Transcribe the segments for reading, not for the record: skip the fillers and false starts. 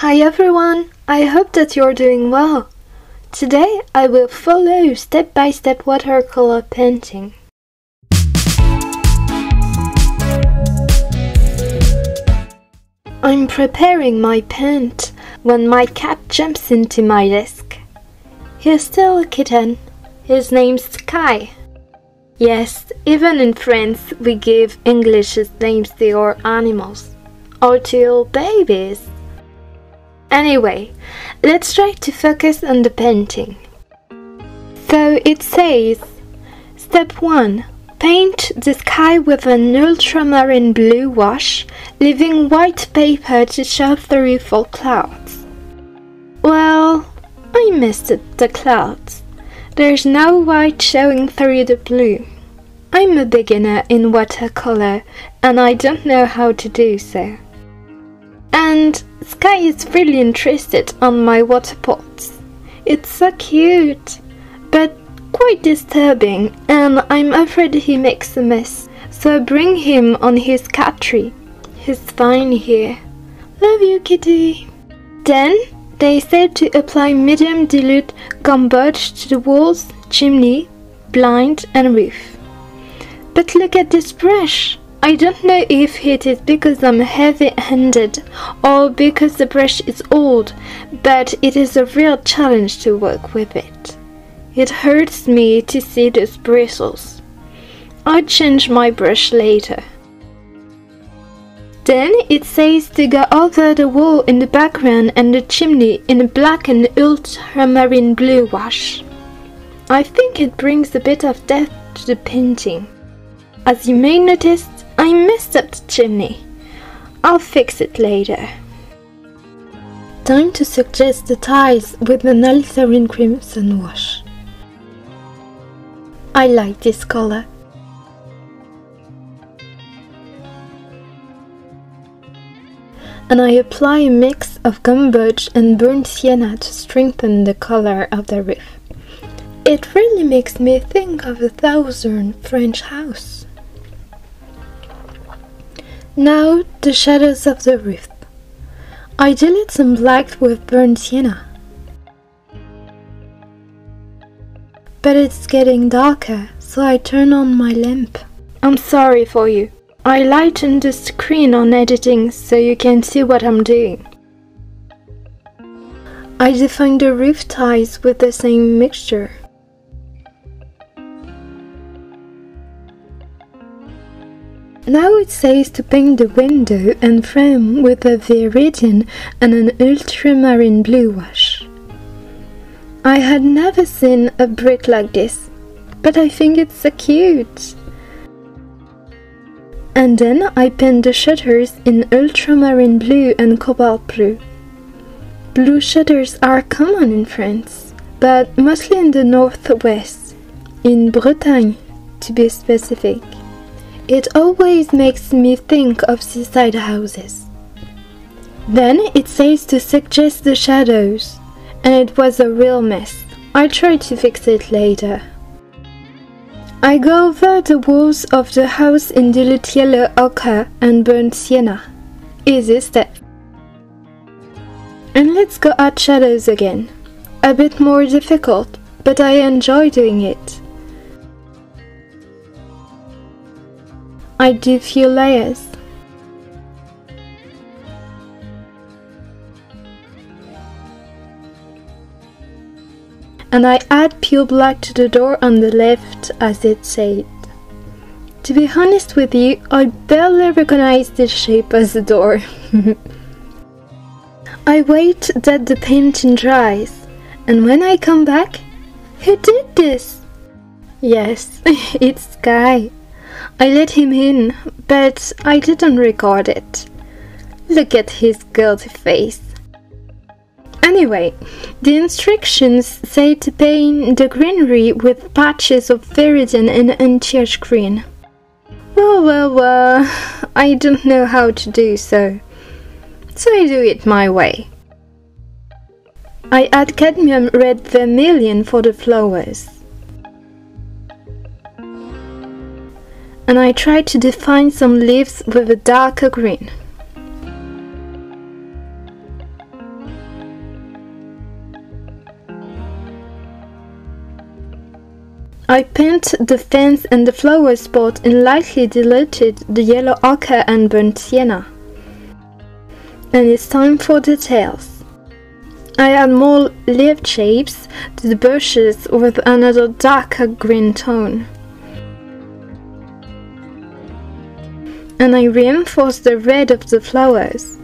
Hi everyone, I hope that you're doing well. Today I will follow step-by-step watercolor painting. I'm preparing my paint when my cat jumps into my desk. He's still a kitten. His name's Sky. Yes, even in France we give English names to our animals, or to our babies. Anyway, let's try to focus on the painting. So it says, Step 1. Paint the sky with an ultramarine blue wash, leaving white paper to show through for clouds. Well, I missed the clouds. There's no white showing through the blue. I'm a beginner in watercolor and I don't know how to do so. And Sky is really interested on my water pots. It's so cute, but quite disturbing, and I'm afraid he makes a mess. So I bring him on his cat tree. He's fine here. Love you, kitty. Then they said to apply medium dilute gumboge to the walls, chimney, blind and roof. But look at this brush. I don't know if it is because I'm heavy-handed or because the brush is old, but it is a real challenge to work with it. It hurts me to see those bristles. I'll change my brush later. Then it says to go over the wall in the background and the chimney in a black and ultramarine blue wash. I think it brings a bit of depth to the painting. As you may notice, I messed up the chimney. I'll fix it later. Time to suggest the ties with an alizarin crimson wash. I like this color. And I apply a mix of gumboge and burnt sienna to strengthen the color of the roof. It really makes me think of a southern French house. Now the shadows of the roof. I dilute some black with burnt sienna. But it's getting darker, so I turn on my lamp. I'm sorry for you. I lighten the screen on editing so you can see what I'm doing. I define the roof ties with the same mixture. Now it says to paint the window and frame with a viridian and an ultramarine blue wash. I had never seen a brick like this, but I think it's so cute. And then I paint the shutters in ultramarine blue and cobalt blue. Blue shutters are common in France, but mostly in the northwest, in Bretagne to be specific. It always makes me think of seaside houses. Then it says to suggest the shadows, and it was a real mess. I'll try to fix it later. I go over the walls of the house in dilute yellow ochre and burnt sienna. Easy step. And let's go add shadows again. A bit more difficult, but I enjoy doing it. I do few layers. And I add pure black to the door on the left as it said. To be honest with you, I barely recognize this shape as a door. I wait that the painting dries, and when I come back, who did this? Yes, it's Sky. I let him in, but I didn't record it. Look at his guilty face. Anyway, the instructions say to paint the greenery with patches of viridian and antioch green. Well, I don't know how to do so I do it my way. I add cadmium red vermilion for the flowers. And I try to define some leaves with a darker green. I paint the fence and the flower spot and lightly diluted the yellow ochre and burnt sienna. And it's time for details. I add more leaf shapes to the bushes with another darker green tone. And I reinforce the red of the flowers.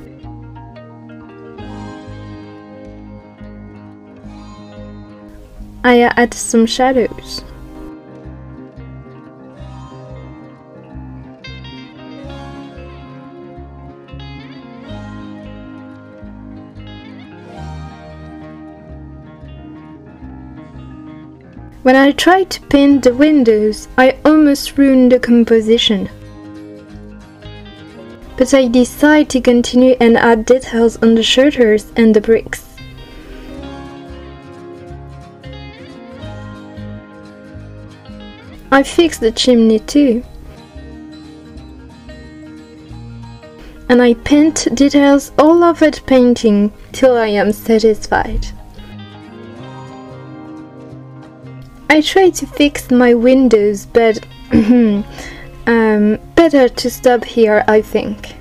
I add some shadows. When I tried to paint the windows, I almost ruined the composition. But I decided to continue and add details on the shutters and the bricks. I fixed the chimney too. And I paint details all over the painting till I am satisfied. I tried to fix my windows, but better to stop here, I think.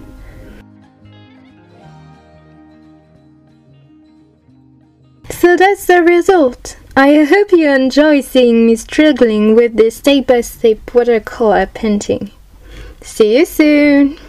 So that's the result. I hope you enjoy seeing me struggling with this step-by-step watercolor painting. See you soon!